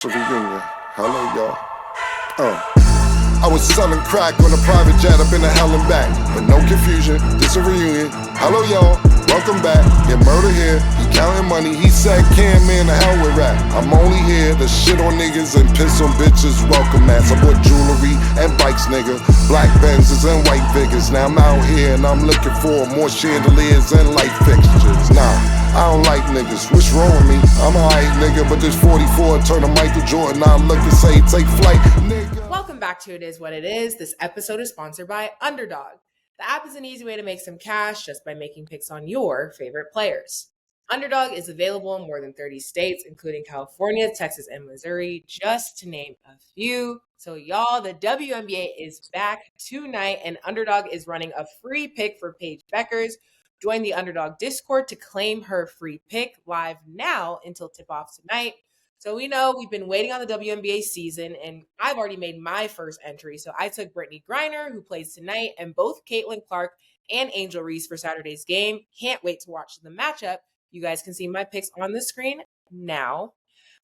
Reunion. Hello, y'all. I was selling crack on a private jet up in the hell and back. But no confusion, this a reunion. Hello, y'all. Welcome back. Get murder here. He counting money. He said, "Can man, the hell with rap. I'm only here to shit on niggas and piss on bitches. Welcome, ass. I bought jewelry and bikes, nigga. Black Benzes and white Vickers. Now I'm out here and I'm looking for more chandeliers and light fixtures. Nah, I don't like niggas. What's wrong with me? I'm a hype nigga, but this 44 turn to Michael Jordan. I look and say, take flight, nigga. Welcome back to It Is What It Is. This episode is sponsored by Underdog. The app is an easy way to make some cash just by making picks on your favorite players. Underdog is available in more than 30 states, including California, Texas, and Missouri, just to name a few. So y'all, the WNBA is back tonight, and Underdog is running a free pick for Paige Beckers. Join the Underdog Discord to claim her free pick live now until tip-off tonight. So we know we've been waiting on the WNBA season, and I've already made my first entry. So I took Brittany Griner, who plays tonight, and both Caitlin Clark and Angel Reese for Saturday's game. Can't wait to watch the matchup. You guys can see my picks on the screen now.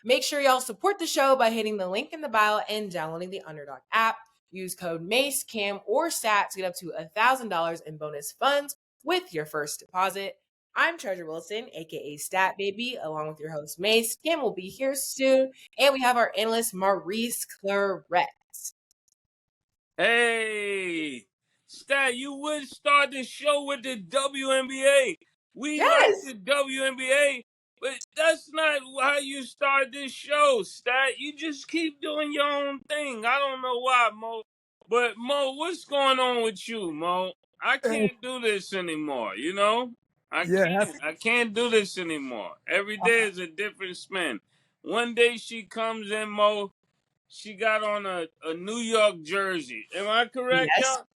Make sure y'all support the show by hitting the link in the bio and downloading the Underdog app. Use code MACE, CAM, or STAT to get up to $1,000 in bonus funds with your first deposit. I'm Treasure Wilson, aka Stat Baby, along with your host Mace. Cam will be here soon, and we have our analyst Maurice Clarett. Hey, Stat, you would start the show with the WNBA. We like the WNBA, but that's not how you start this show, Stat. You just keep doing your own thing. I don't know why, Mo. But Mo, what's going on with you, Mo? I can't do this anymore, you know? I can't do this anymore. Every day is a different spin. One day she comes in, Mo, she got on a New York jersey. Am I correct, Yes. y'all?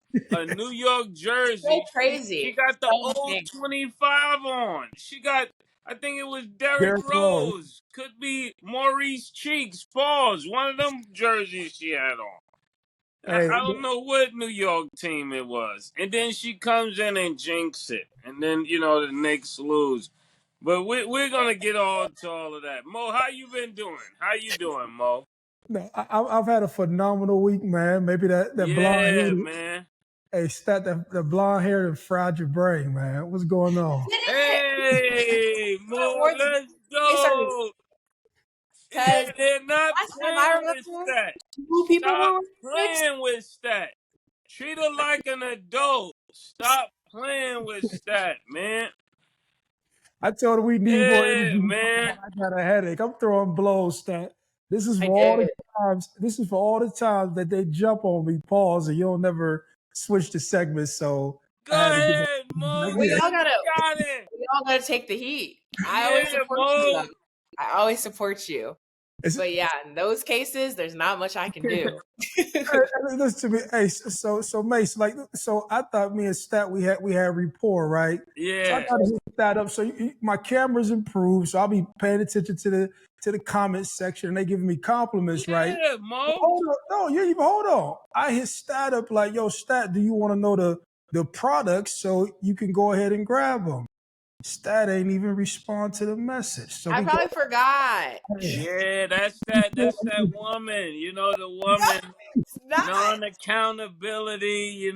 A New York jersey. So crazy. She got the old 25 on. She got, I think it was Derrick Rose. Could be Maurice Cheeks. Pause. One of them jerseys she had on. I don't know what New York team it was. And then she comes in and jinx it. And then, the Knicks lose. But we're going to get on to all of that. Mo, how you been doing? How you doing, Mo? No, I've had a phenomenal week, man. Maybe that blonde hair. Man. Hey, Stat, the blonde hair that fried your brain, man. What's going on? Hey, Mo, let's go. Yeah, they're not playing with Stat. Stop playing with Stat. Treat her like an adult. Stop playing with Stat, man. I told her we need more energy. Man. I got a headache. I'm throwing blows, Stat. This is for all the times. This is for all the times that they jump on me, pause, and you'll never switch the segment. So go ahead, Mo. We all gotta take the heat. I always support you. But yeah, in those cases, there's not much I can do. Listen to me, hey. So Mace, so I thought me and Stat we had rapport, right? Yeah. So I gotta hit that up. So my camera's improved, so I'll be paying attention to the comment section, and they giving me compliments, right? Yeah, Mo. Hold on, no, you even hold on. I hit Stat up like, yo, Stat, do you want to know the products so you can go ahead and grab them? Stat ain't even respond to the message. So I probably forgot. Yeah, that's that woman, the woman, non-accountability,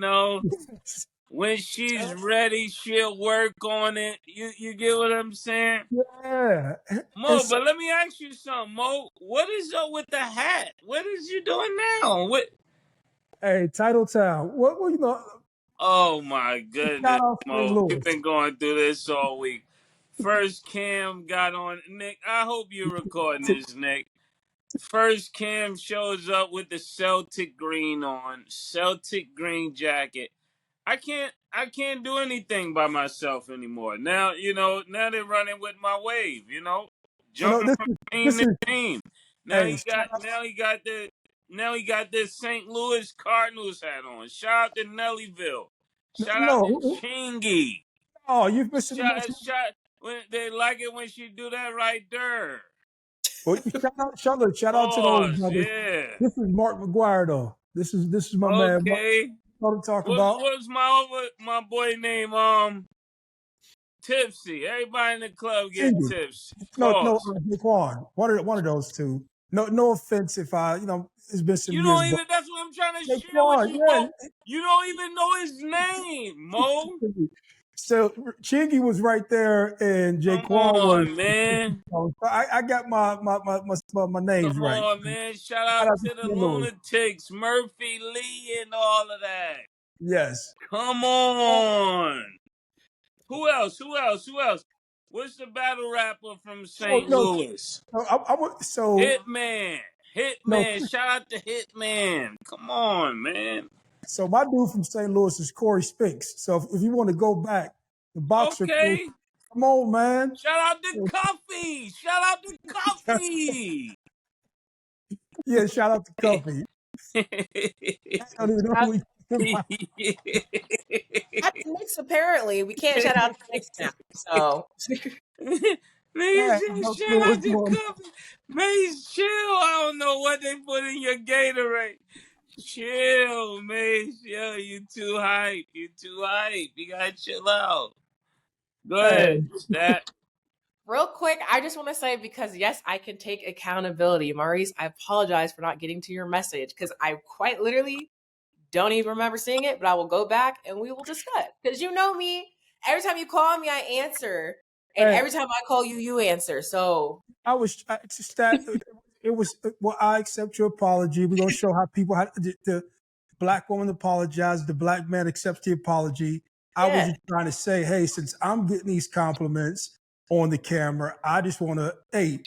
when she's ready, she'll work on it. You get what I'm saying? Yeah. Mo, but let me ask you something, Mo. What is up with the hat? What is you doing now? What? Hey, Title Town. What Oh my goodness, Mo. We've been going through this all week. First Cam got on. Nick, I hope you're recording this, Nick. First Cam shows up with the Celtic green on. Celtic green jacket. I can't do anything by myself anymore. Now, now they're running with my wave, jumping from team to team. Now he got this St. Louis Cardinals hat on. Shout out to Nellyville. Shout out to Chingy. Oh, you've missed when they like it when she do that right there. Well, shout out to those brothers. Yeah. This is Mark McGuire though. This is my man. Okay. What I'm talking about? What's my boy name? Tipsy. Everybody in the club get tipsy. No, Daquan. One of those two. no offense if I, it's been some You years. don't even, that's what I'm trying to share Jaquan, with you, Mo. You don't even know his name, Mo. So Chingy was right there, and Come Jaquan was. on, man. So I got my names Come right. on, man. Shout out to the St. Louis. Lunatics, Murphy, Lee, and all of that. Yes. Come on. Who else? What's the battle rapper from St. Louis? So Hitman. Shout out to Hitman. Come on, man. So my dude from St. Louis is Corey Spinks. So if you want to go back, the boxer. Okay. Come on, man. Shout out to Cuffy. Yeah, shout out to Cuffy. I don't even know who he's about. That's Knicks, apparently. We can't shout out the Knicks now. So Shout out to Cuffy. Mace, chill. I don't know what they put in your Gatorade. Chill, Mace. Yo, you too hype. You gotta chill out. Go ahead, Stat. real quick, I just want to say, because yes, I can take accountability. Maurice, I apologize for not getting to your message because I quite literally don't even remember seeing it, but I will go back and we will discuss. Because you know me, every time you call me, I answer. And every time I call you, you answer. So I accept your apology. We're gonna show how people the black woman apologized, the black man accepts the apology. I was just trying to say, hey, since I'm getting these compliments on the camera, I just want to,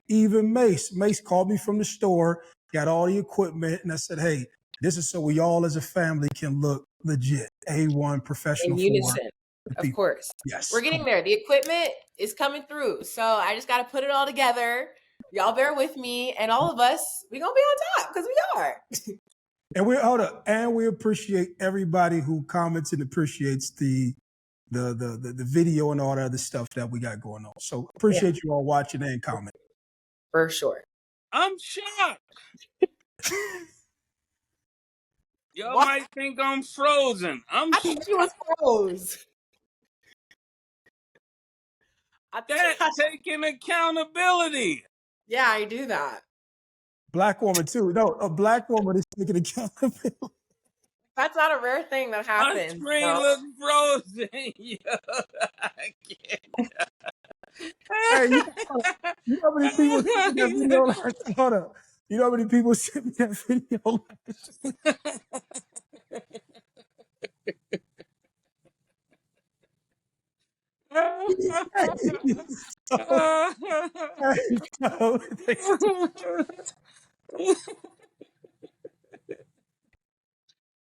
even Mace called me from the store, got all the equipment, and I said, hey, this is so we all as a family can look legit, A1 professional. In unison, of course. Yes. We're getting there. The equipment is coming through. So I just got to put it all together. Y'all bear with me, and all of us, we're going to be on top because we are. And we appreciate everybody who comments and appreciates the video and all that other stuff that we got going on. So appreciate you all watching and commenting. For sure. I'm shocked. Y'all might think I'm frozen. I think you was froze. That's taking accountability. Yeah, I do that. Black woman too. No, a black woman is taking accountability. That's not a rare thing that happens. My screen looks frozen. Yo, I can't. Hey, you know how many people sent me that video last? Hold up. You know how many people sent me that video last?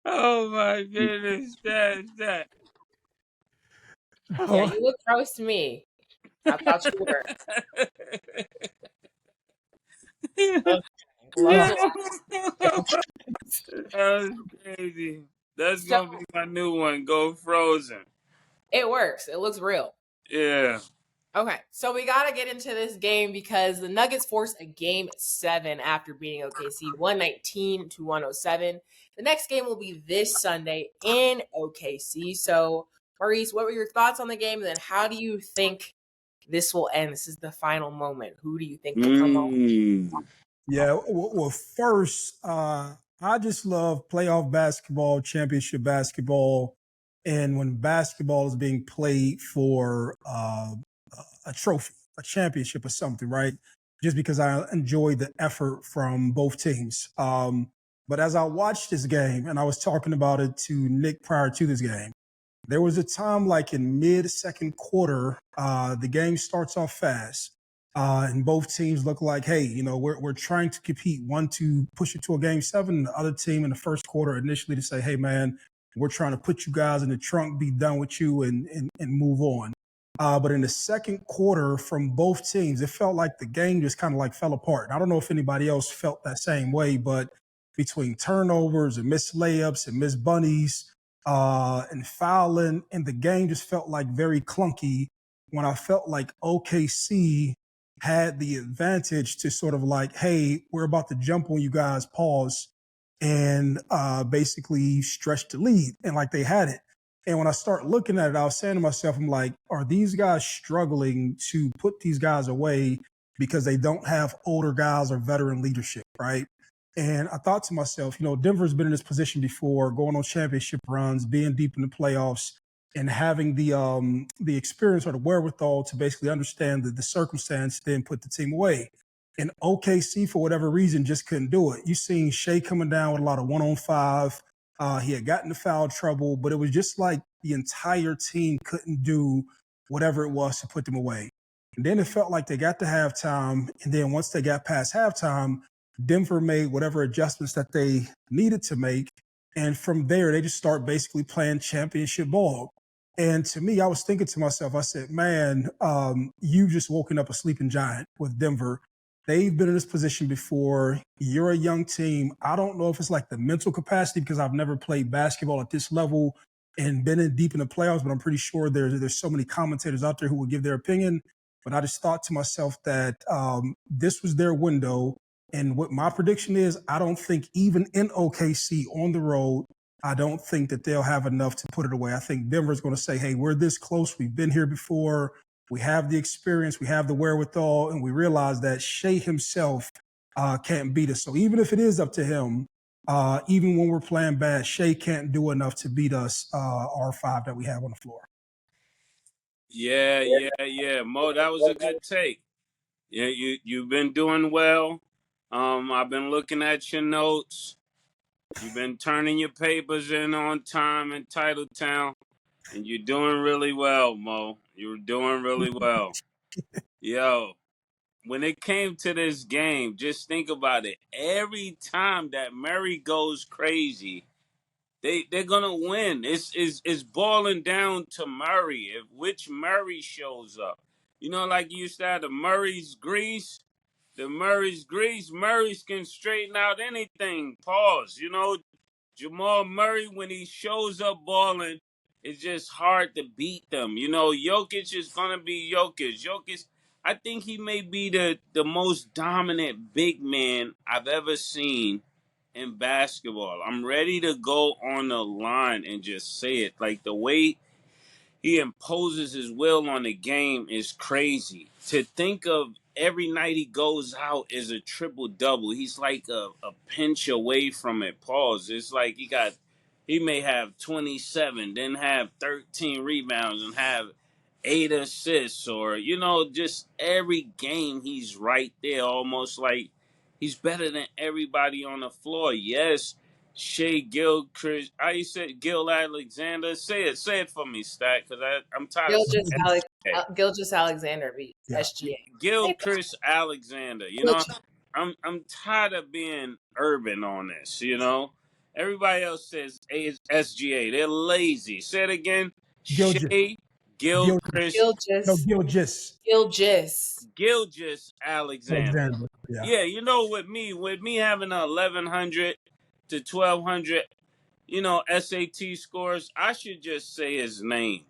Oh my goodness, that. Yeah, you look gross to me. I thought you were. That was crazy. That's gonna be my new one. Go frozen. It works. It looks real. Yeah. Okay, so we got to get into this game because the Nuggets forced a game 7 after beating OKC 119-107. The next game will be this Sunday in OKC. So, Maurice, what were your thoughts on the game? And then how do you think this will end? This is the final moment. Who do you think will come home? Yeah, well, first, I just love playoff basketball, championship basketball, and when basketball is being played for a trophy, a championship or something, right? Just because I enjoy the effort from both teams. But as I watched this game, and I was talking about it to Nick prior to this game, there was a time like in mid-second quarter, the game starts off fast. And both teams look like, hey, we're trying to compete, one to push it to a game 7, and the other team in the first quarter initially to say, hey, man, we're trying to put you guys in the trunk, be done with you, and move on. But in the second quarter from both teams, it felt like the game just kind of like fell apart. I don't know if anybody else felt that same way, but between turnovers and missed layups and missed bunnies and fouling, and the game just felt like very clunky when I felt like OKC had the advantage to sort of like, hey, we're about to jump on you guys, pause, and basically stretch the lead. And like they had it. And when I start looking at it, I was saying to myself, I'm like, are these guys struggling to put these guys away because they don't have older guys or veteran leadership, right? And I thought to myself, Denver's been in this position before, going on championship runs, being deep in the playoffs, and having the experience or the wherewithal to basically understand the circumstance, then put the team away. And OKC, for whatever reason, just couldn't do it. You seen Shea coming down with a lot of 1-on-5. He had gotten into foul trouble, but it was just like the entire team couldn't do whatever it was to put them away. And then it felt like they got to halftime. And then once they got past halftime, Denver made whatever adjustments that they needed to make. And from there, they just start basically playing championship ball. And to me, I was thinking to myself, I said, man, you've just woken up a sleeping giant with Denver. They've been in this position before. You're a young team. I don't know if it's like the mental capacity, because I've never played basketball at this level and been in deep in the playoffs, but I'm pretty sure there's so many commentators out there who will give their opinion. But I just thought to myself that this was their window. And what my prediction is, I don't think even in OKC on the road, I don't think that they'll have enough to put it away. I think Denver's going to say, hey, we're this close. We've been here before. We have the experience. We have the wherewithal. And we realize that Shea himself can't beat us. So even if it is up to him, even when we're playing bad, Shea can't do enough to beat us, our 5 that we have on the floor. Yeah. Mo, that was a good take. Yeah, you've been doing well. I've been looking at your notes. You've been turning your papers in on time in Titletown, and you're doing really well, Mo. You're doing really well. Yo, when it came to this game, just think about it. Every time that Murray goes crazy, they're gonna win. It's boiling down to Murray. If which Murray shows up, like you used to have the Murray's grease. The Murray's grease. Murray's can straighten out anything. Pause. Jamal Murray, when he shows up balling, it's just hard to beat them. Jokic is gonna be Jokic. Jokic, I think he may be the most dominant big man I've ever seen in basketball. I'm ready to go on the line and just say it. Like, the way he imposes his will on the game is crazy. To think of every night he goes out is a triple-double. He's like a pinch away from it. Pause. It's like he may have 27, then have 13 rebounds and have 8 assists, or, just every game he's right there, almost like he's better than everybody on the floor. Yes, Shea Chris. I said Gil Alexander. Say it for me, Stat, because I'm tired of Gilgeous Alexander beat SGA. Gil Chris Alexander. I'm tired of being Irvin on this. Everybody else says SGA. They're lazy. Say it again. Shea Gilgeous Alexander. Yeah, with me having a 1100 to 1200, SAT scores, I should just say his name,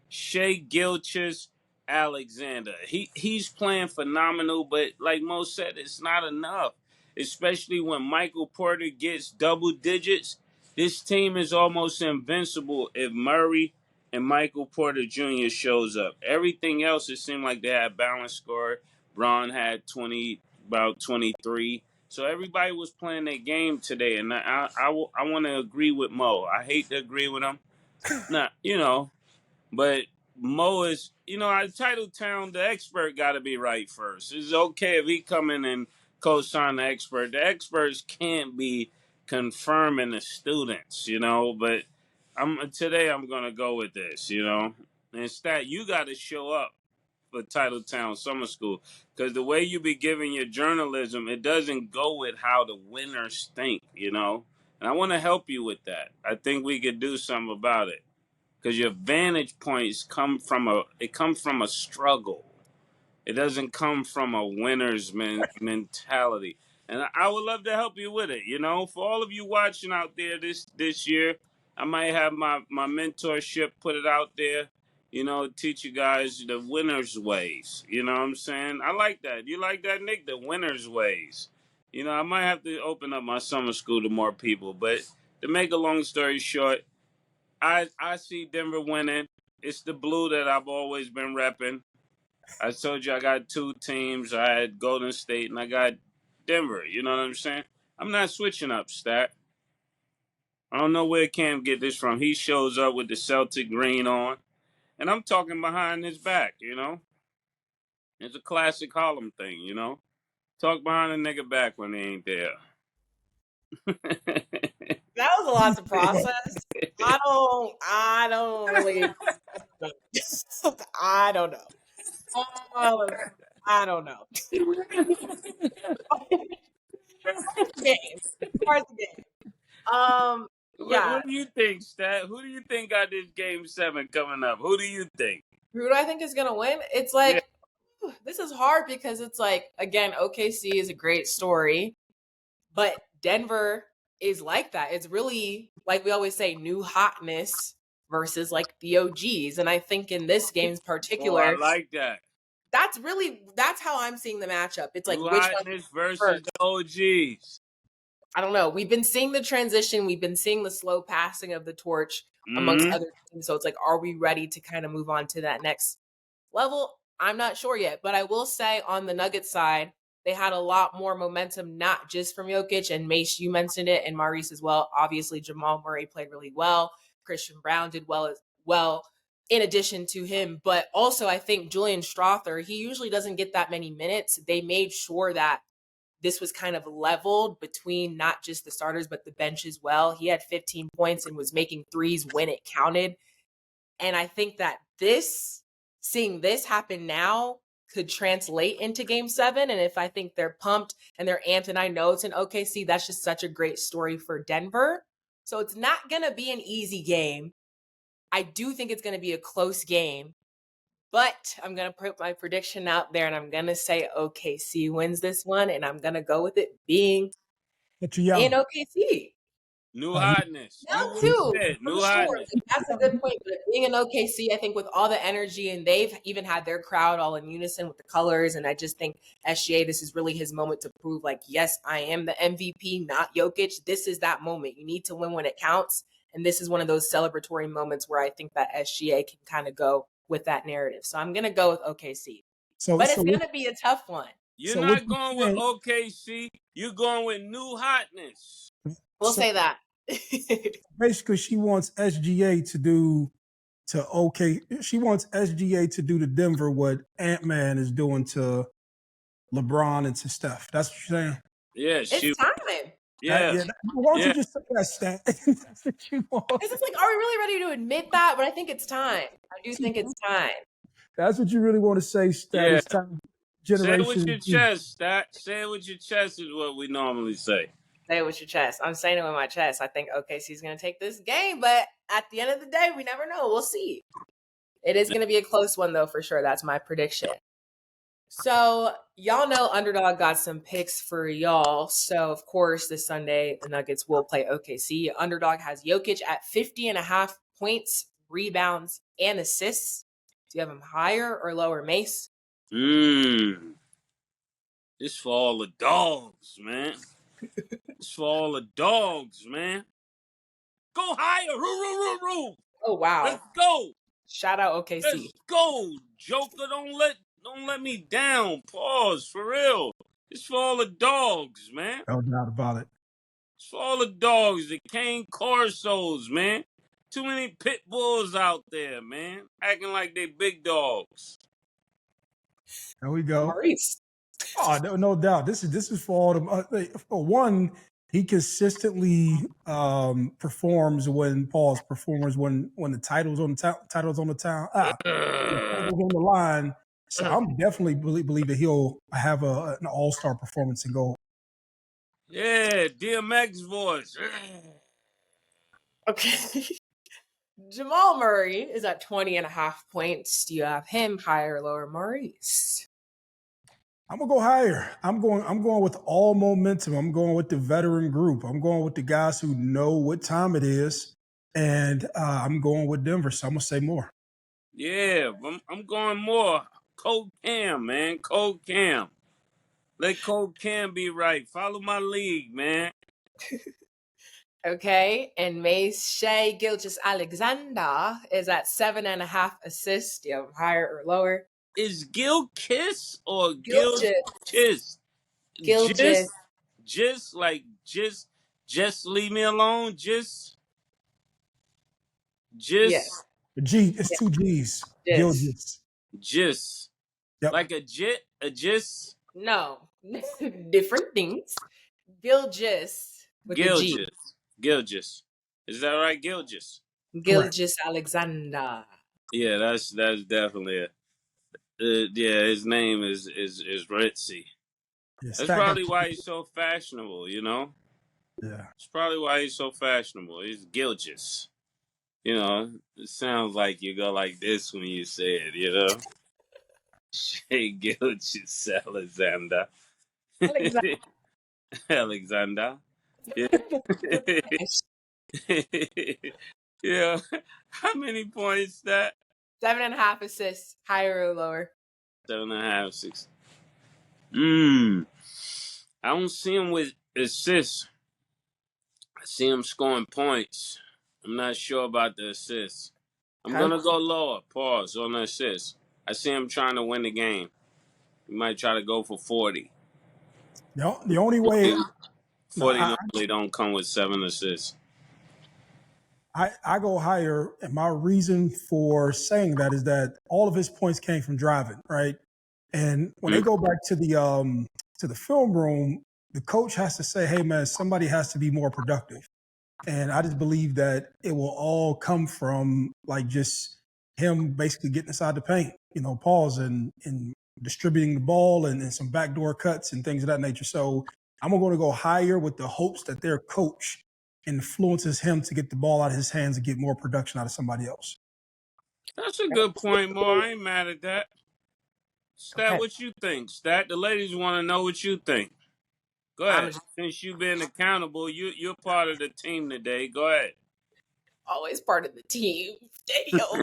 Shea Gilgeous Alexander. He's playing phenomenal, but like Mo said, it's not enough. Especially when Michael Porter gets double digits. This team is almost invincible if Murray and Michael Porter Jr. shows up. Everything else, it seemed like they had balanced score. Braun had about 23. So everybody was playing their game today, and I want to agree with Mo. I hate to agree with him, but Mo is, our Titletown, the expert got to be right first. It's okay if he come in and co-sign the expert. The experts can't be confirming the students, but today I'm going to go with this, And Stat, you got to show up for Titletown Summer School, because the way you be giving your journalism, it doesn't go with how the winners think, And I want to help you with that. I think we could do something about it, because your vantage points come from a struggle. It doesn't come from a winner's mentality. And I would love to help you with it. For all of you watching out there this year, I might have my mentorship, put it out there, teach you guys the winner's ways. You know what I'm saying? I like that. You like that, Nick? The winner's ways. I might have to open up my summer school to more people. But to make a long story short, I see Denver winning. It's the blue that I've always been repping. I told you I got 2 teams. I had Golden State and I got Denver. You know what I'm saying? I'm not switching up, Stat. I don't know where Cam get this from. He shows up with the Celtic green on, and I'm talking behind his back, you know? It's a classic Harlem thing, you know? Talk behind a nigga back when they ain't there. That was a lot to process. I don't really. I don't know. I don't know. Game. Parts of the game. Yeah. What do you think, Stat? Who do you think got this game 7 coming up? Who do you think? Who do I think is gonna win? It's like this is hard because it's like again, OKC is a great story, but Denver is like that. It's really like we always say, new hotness versus like the OGs. And I think in this game's particular, I like that. That's how I'm seeing the matchup. It's like new which hotness one versus first. the OGs. I don't know. We've been seeing the transition. We've been seeing the slow passing of the torch amongst other teams. So it's like, are we ready to kind of move on to that next level? I'm not sure yet. But I will say on the Nuggets side, they had a lot more momentum, not just from Jokic and Mase, you mentioned it, and Maurice as well. Obviously, Jamal Murray played really well. Christian Brown did well as well, in addition to him. But also, I think Julian Strawther, he usually doesn't get that many minutes. They made sure that this was kind of leveled between not just the starters, but the bench as well. He had 15 points and was making threes when it counted. And I think that seeing this happen now could translate into game 7. And if I think they're pumped and they're amped, and I know it's an OKC, that's just such a great story for Denver. So it's not going to be an easy game. I do think it's going to be a close game. But I'm going to put my prediction out there, and I'm going to say OKC wins this one, and I'm going to go with it being in OKC. New hotness. Now, You too, said for new sure. hotness. That's a good point. But being in OKC, I think with all the energy, and they've even had their crowd all in unison with the colors, and I just think SGA, this is really his moment to prove, like, yes, I am the MVP, not Jokic. This is that moment. You need to win when it counts, and this is one of those celebratory moments where I think that SGA can kind of go with that narrative. So I'm going to go with OKC. But it's going to be a tough one. You're not going with OKC. You're going with new hotness. We'll say that. Basically, she wants SGA to do she wants SGA to do to Denver what Ant-Man is doing to LeBron and to Steph. That's what you're saying? Yeah, it's time. Yeah. Why don't you just say that, Stat? That's what you want. It's just like, are we really ready to admit that? But I think it's time. I do think it's time. That's what you really want to say, Stat. Yeah. It's time. Say it with your chest, Stat. Say it with your chest is what we normally say. Say it with your chest. I'm saying it with my chest. I think OKC's going to take this game, but at the end of the day, we never know. We'll see. It is going to be a close one, though, for sure. That's my prediction. So, y'all know Underdog got some picks for y'all. So, of course, this Sunday, the Nuggets will play OKC. Underdog has Jokic at 50.5 points, rebounds, and assists. Do you have him higher or lower, Mase? This for all the dogs, man. This for all the dogs, man. Go higher. Roo. Oh, wow. Let's go. Shout out OKC. Let's go. Joker, don't let me down. Pause. For real. It's for all the dogs, man. No doubt about it. It's for all the dogs. The Cane Corsos, man. Too many pit bulls out there, man. Acting like they big dogs. There we go. Maurice. Oh, no doubt. This is for all them. For one, he consistently performs when the title's on the line. So I'm definitely believe that he'll have an all-star performance and go. Yeah, DMX voice. Okay. Jamal Murray is at 20.5 points. Do you have him higher or lower, Maurice? I'm gonna go higher. I'm going with all momentum. I'm going with the veteran group. I'm going with the guys who know what time it is, and I'm going with Denver. So I'm gonna say more. Yeah, I'm going more. Cold Cam, man. Cold Cam. Let Cold Cam be right. Follow my league, man. Okay, and Mase Shai Gilgeous-Alexander is at 7.5 assists. Do you have him higher or lower? Is Gil Kiss or Gil Gilgis. Chiss? Gilgis. Just like just leave me alone. Just Yes. It's two G's. Yes. Gilgis. just Yep. like a just No. Different things. Gilgis with the G. Gilgis. Is that right? Gilgis. Correct. Gilgis Alexander. Yeah, that's definitely it. Yeah, his name is Ritzy. Yeah, That's probably why he's so fashionable. You know, Yeah. it's probably why he's so fashionable. He's Gilgis. You know, it sounds like you go like this when you say it. You know, Shea Gilgis Alexander. Alexander. Alexander. Yeah. Yeah. How many points that? 7.5 assists, higher or lower? 7.5, 6. I don't see him with assists. I see him scoring points. I'm not sure about the assists. I'm gonna go lower. Pause on the assists. I see him trying to win the game. He might try to go for 40. The only way 40 normally don't come with 7 assists. I go higher, and my reason for saying that is that all of his points came from driving, right? And when they go back to the film room, the coach has to say, "Hey, man, somebody has to be more productive." And I just believe that it will all come from like just him basically getting inside the paint, pause and distributing the ball and some backdoor cuts and things of that nature. So I'm going to go higher with the hopes that their coach influences him to get the ball out of his hands and get more production out of somebody else. That's a good point, Mo. I ain't mad at that. Stat, what you think? Stat, the ladies want to know what you think. Go ahead. Since you've been accountable, you're part of the team today. Go ahead. Always part of the team. Damn.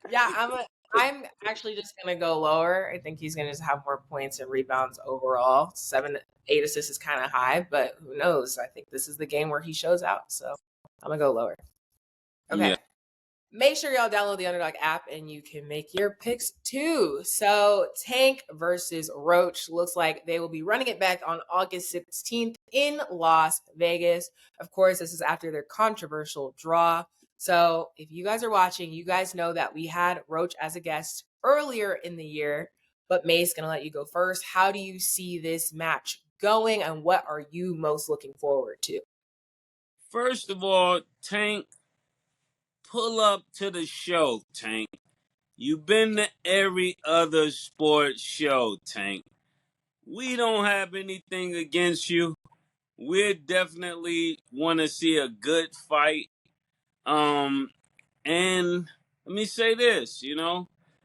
Yeah, I'm actually just gonna go lower. I think he's gonna just have more points and rebounds overall. 7, 8 assists is kind of high, but who knows? I think this is the game where he shows out. So I'm gonna go lower. Okay. Yeah. Make sure y'all download the Underdog app and you can make your picks too. So Tank versus Roach looks like they will be running it back on August 16th in Las Vegas. Of course, this is after their controversial draw. So if you guys are watching, you guys know that we had Roach as a guest earlier in the year, but May's going to let you go first. How do you see this match going and what are you most looking forward to? First of all, Tank, pull up to the show, Tank. You've been to every other sports show, Tank. We don't have anything against you. We definitely want to see a good fight. And let me say this,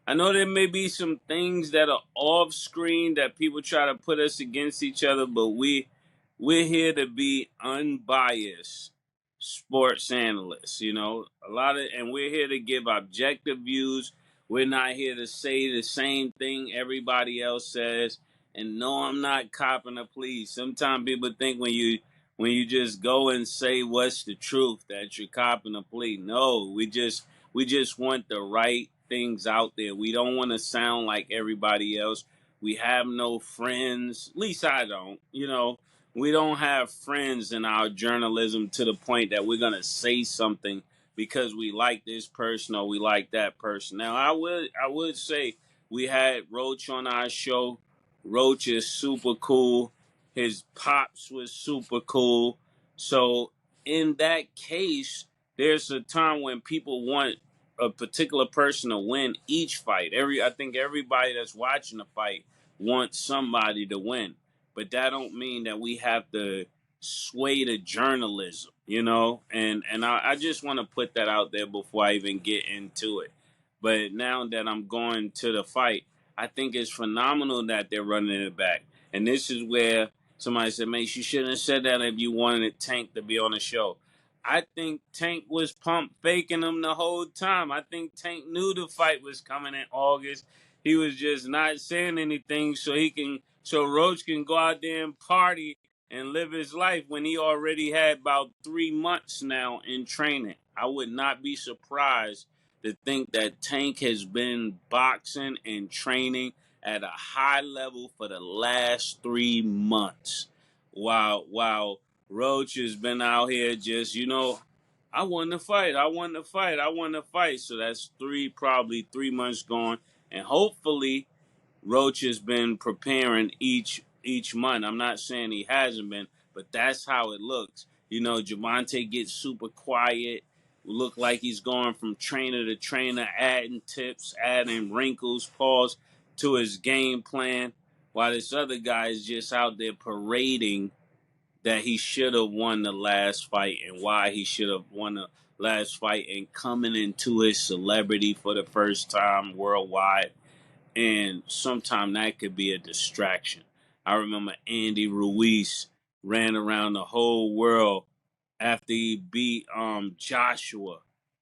I know there may be some things that are off screen that people try to put us against each other, but we're here to be unbiased sports analysts, and we're here to give objective views. We're not here to say the same thing everybody else says. And no, I'm not copping a plea. Sometimes people think when you just go and say what's the truth that you're copping a plea. No, we just want the right things out there. We don't want to sound like everybody else. We have no friends. At least I don't. We don't have friends in our journalism to the point that we're gonna say something because we like this person or we like that person. Now I would say we had Roach on our show. Roach is super cool. His pops was super cool. So in that case, there's a time when people want a particular person to win each fight. I think everybody that's watching the fight wants somebody to win. But that don't mean that we have to sway the journalism, And I just want to put that out there before I even get into it. But now that I'm going to the fight, I think it's phenomenal that they're running it back. And this is where somebody said, Mase, you shouldn't have said that if you wanted Tank to be on the show. I think Tank was pump faking him the whole time. I think Tank knew the fight was coming in August. He was just not saying anything so Roach can go out there and party and live his life when he already had about 3 months now in training. I would not be surprised to think that Tank has been boxing and training at a high level for the last 3 months, while Roach has been out here just, I won the fight, I won the fight, I won the fight. So that's probably 3 months gone, and hopefully Roach has been preparing each month. I'm not saying he hasn't been, but that's how it looks. Javante gets super quiet, look like he's going from trainer to trainer, adding tips, adding wrinkles, pause to his game plan, while this other guy is just out there parading that he should have won the last fight and why he should have won the last fight and coming into his celebrity for the first time worldwide. And sometimes that could be a distraction. I remember Andy Ruiz ran around the whole world after he beat Joshua.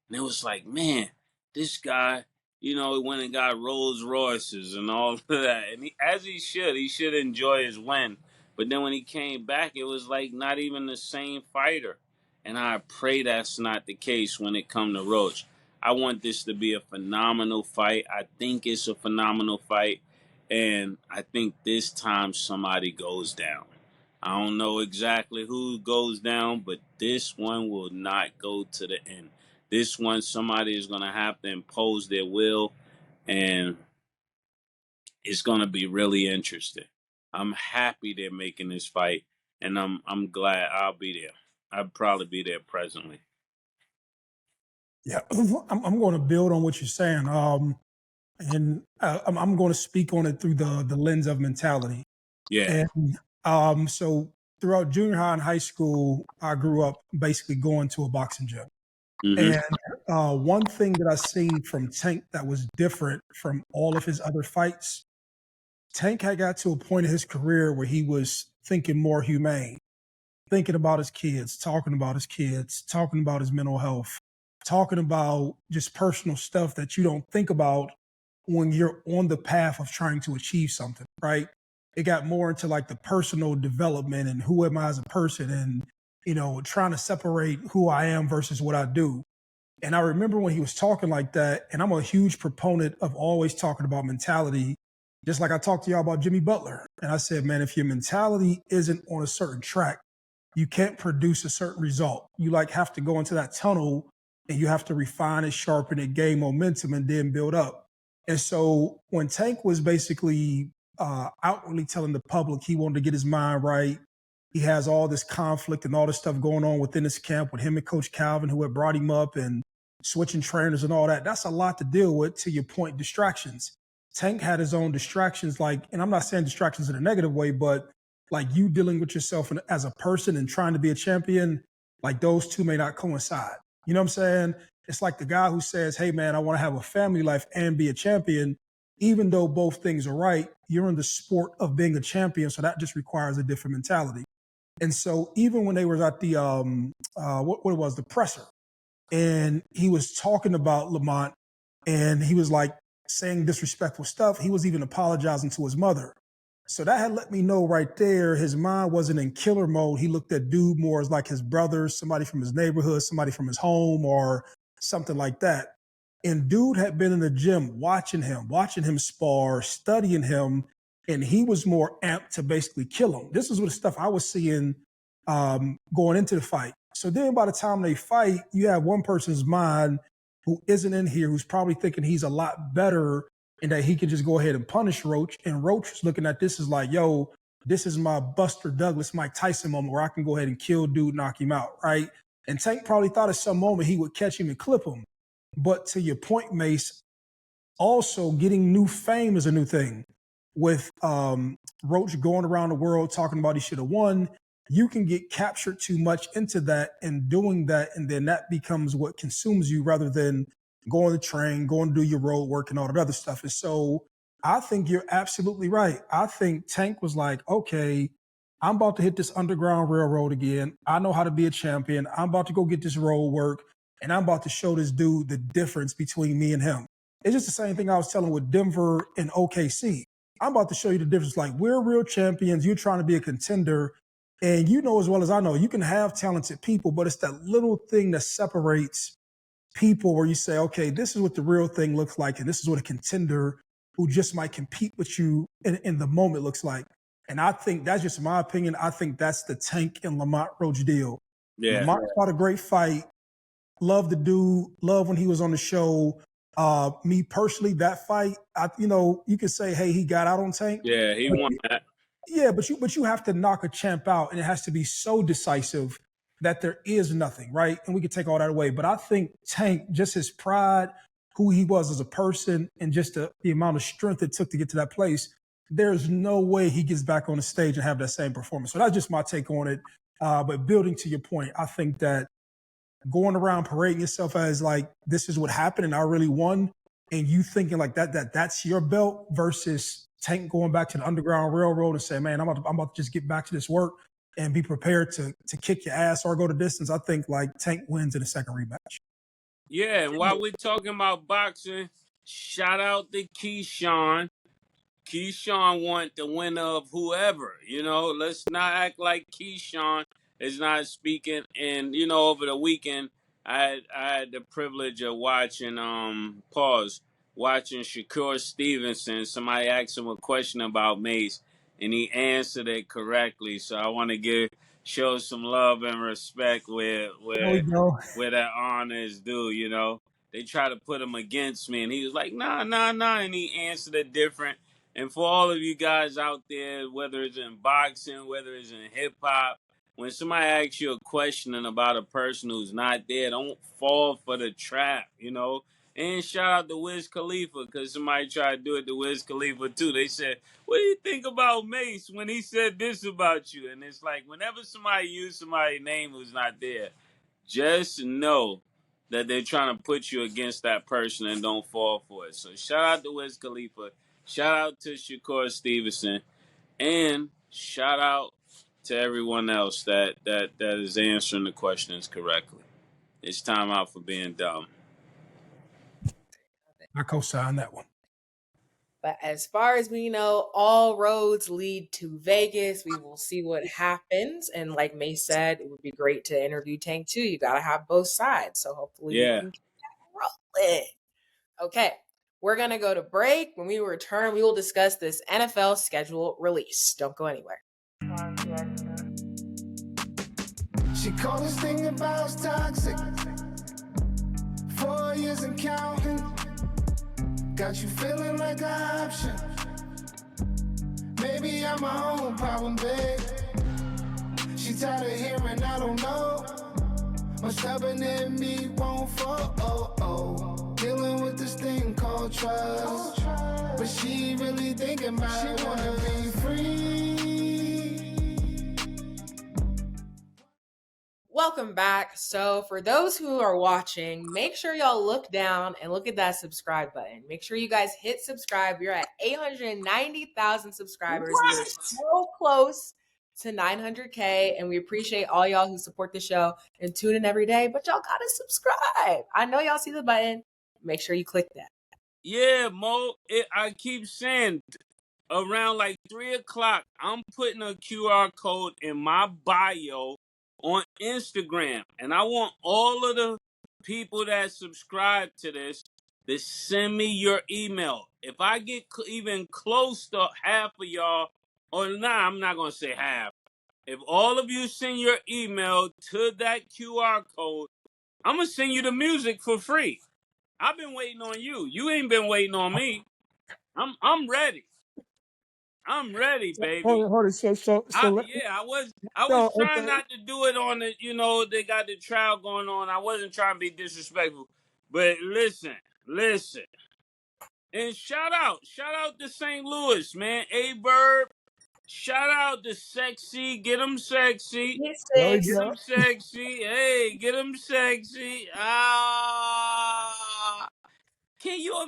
And it was like, man, this guy, he went and got Rolls Royces and all of that. And he should enjoy his win. But then when he came back, it was like not even the same fighter. And I pray that's not the case when it comes to Roach. I want this to be a phenomenal fight. I think it's a phenomenal fight. And I think this time somebody goes down. I don't know exactly who goes down, but this one will not go to the end. This one, somebody is going to have to impose their will, and it's going to be really interesting. I'm happy they're making this fight, and I'm glad I'll be there. I'll probably be there presently. Yeah, I'm going to build on what you're saying, and I'm going to speak on it through the lens of mentality. Yeah. And so throughout junior high and high school, I grew up basically going to a boxing gym. Mm-hmm. And one thing that I seen from Tank that was different from all of his other fights, Tank had got to a point in his career where he was thinking more humane, thinking about his kids, talking about his mental health, talking about just personal stuff that you don't think about when you're on the path of trying to achieve something, right? It got more into like the personal development and who am I as a person and, trying to separate who I am versus what I do. And I remember when he was talking like that, and I'm a huge proponent of always talking about mentality, just like I talked to y'all about Jimmy Butler. And I said, man, if your mentality isn't on a certain track, you can't produce a certain result. You have to go into that tunnel and you have to refine it, sharpen it, gain momentum, and then build up. And so when Tank was basically outwardly telling the public he wanted to get his mind right, he has all this conflict and all this stuff going on within his camp with him and Coach Calvin, who had brought him up and switching trainers and all that. That's a lot to deal with, to your point, distractions. Tank had his own distractions, and I'm not saying distractions in a negative way, but like you dealing with yourself as a person and trying to be a champion, like those two may not coincide. You know what I'm saying? It's like the guy who says, hey, man, I want to have a family life and be a champion. Even though both things are right, you're in the sport of being a champion. So that just requires a different mentality. And so even when they were at the, the presser, and he was talking about Lamont and he was like saying disrespectful stuff, he was even apologizing to his mother. So that had let me know right there, his mind wasn't in killer mode. He looked at dude more as like his brother, somebody from his neighborhood, somebody from his home or something like that. And dude had been in the gym watching him spar, studying him, and he was more amped to basically kill him. This is what the stuff I was seeing going into the fight. So then by the time they fight, you have one person's mind who isn't in here, who's probably thinking he's a lot better and that he could just go ahead and punish Roach. And Roach was looking at this as like, yo, this is my Buster Douglas, Mike Tyson moment where I can go ahead and kill dude, knock him out, right? And Tank probably thought at some moment he would catch him and clip him. But to your point, Mase, also getting new fame is a new thing. With Roach going around the world talking about he should have won, you can get captured too much into that and doing that, and then that becomes what consumes you rather than going to train, going to do your road work and all that other stuff. And so I think you're absolutely right. I think Tank was like, okay, I'm about to hit this Underground Railroad again. I know how to be a champion. I'm about to go get this road work, and I'm about to show this dude the difference between me and him. It's just the same thing I was telling with Denver and OKC. I'm about to show you the difference. Like, we're real champions. You're trying to be a contender. And you know as well as I know, you can have talented people, but it's that little thing that separates people where you say, okay, this is what the real thing looks like, and this is what a contender who just might compete with you in the moment looks like. And I think that's just my opinion. I think that's the Tank and Lamont Roach deal. Yeah. Lamont fought a great fight. Love the dude. Love when he was on the show. Me personally, that fight, you could say, hey, he got out on Tank. Yeah, he won that. Yeah, but you have to knock a champ out, and it has to be so decisive that there is nothing, right? And we can take all that away. But I think Tank, just his pride, who he was as a person, and just the amount of strength it took to get to that place, there's no way he gets back on the stage and have that same performance. So that's just my take on it. But building to your point, I think that going around parading yourself as like, this is what happened and I really won, and you thinking like that's your belt versus Tank going back to the Underground Railroad and say, man, I'm about to just get back to this work and be prepared to kick your ass or go the distance. I think like Tank wins in the second rematch. Yeah, and while we're talking about boxing, shout out to Keyshawn. Keyshawn want the winner of whoever. Let's not act like Keyshawn is not speaking. And over the weekend, I had the privilege of watching Shakur Stevenson. Somebody asked him a question about Mase, and he answered it correctly. So I want to show some love and respect where that honor is due. They try to put him against me, and he was like, nah, and he answered it different. And for all of you guys out there, whether it's in boxing, whether it's in hip-hop, when somebody asks you a question about a person who's not there, don't fall for the trap, And shout out to Wiz Khalifa, because somebody tried to do it to Wiz Khalifa too. They said, what do you think about Mase when he said this about you? And it's like, whenever somebody uses somebody's name who's not there, just know that they're trying to put you against that person, and don't fall for it. So shout out to Wiz Khalifa. Shout out to Shakur Stevenson, and shout out to everyone else that is answering the questions correctly. It's time out for being dumb. I co-sign that one. But as far as we know, all roads lead to Vegas. We will see what happens. And like May said, it would be great to interview Tank too. You got to have both sides. So hopefully we can keep that rolling. Okay. We're going to go to break. When we return, we will discuss this NFL schedule release. Don't go anywhere. She called this thing about toxic. 4 years and counting. Got you feeling like an option. Maybe I'm my own problem, babe. She tired of hearing I don't know. My stubborn in me won't fall. Dealing with this thing called trust, but she really thinking about it. She wanna be free. Welcome back. So for those who are watching, make sure y'all look down and look at that subscribe button. Make sure you guys hit subscribe. We're at 890,000 subscribers. We're so close to 900K, and we appreciate all y'all who support the show and tune in every day, but y'all gotta subscribe. I know y'all see the button. Make sure you click that. Yeah, Mo, I keep saying around like 3 o'clock, I'm putting a QR code in my bio on Instagram. And I want all of the people that subscribe to this to send me your email. If I get even close to half of y'all, I'm not going to say half. If all of you send your email to that QR code, I'm going to send you the music for free. I've been waiting on you. You ain't been waiting on me. I'm ready. I'm ready, baby. Hold on. I was trying not to do it on the, they got the trial going on. I wasn't trying to be disrespectful. But listen. And shout out to St. Louis, man. A-Bird. Shout out to Sexy. Get them sexy. Get them sexy. Hey, get them sexy. Can you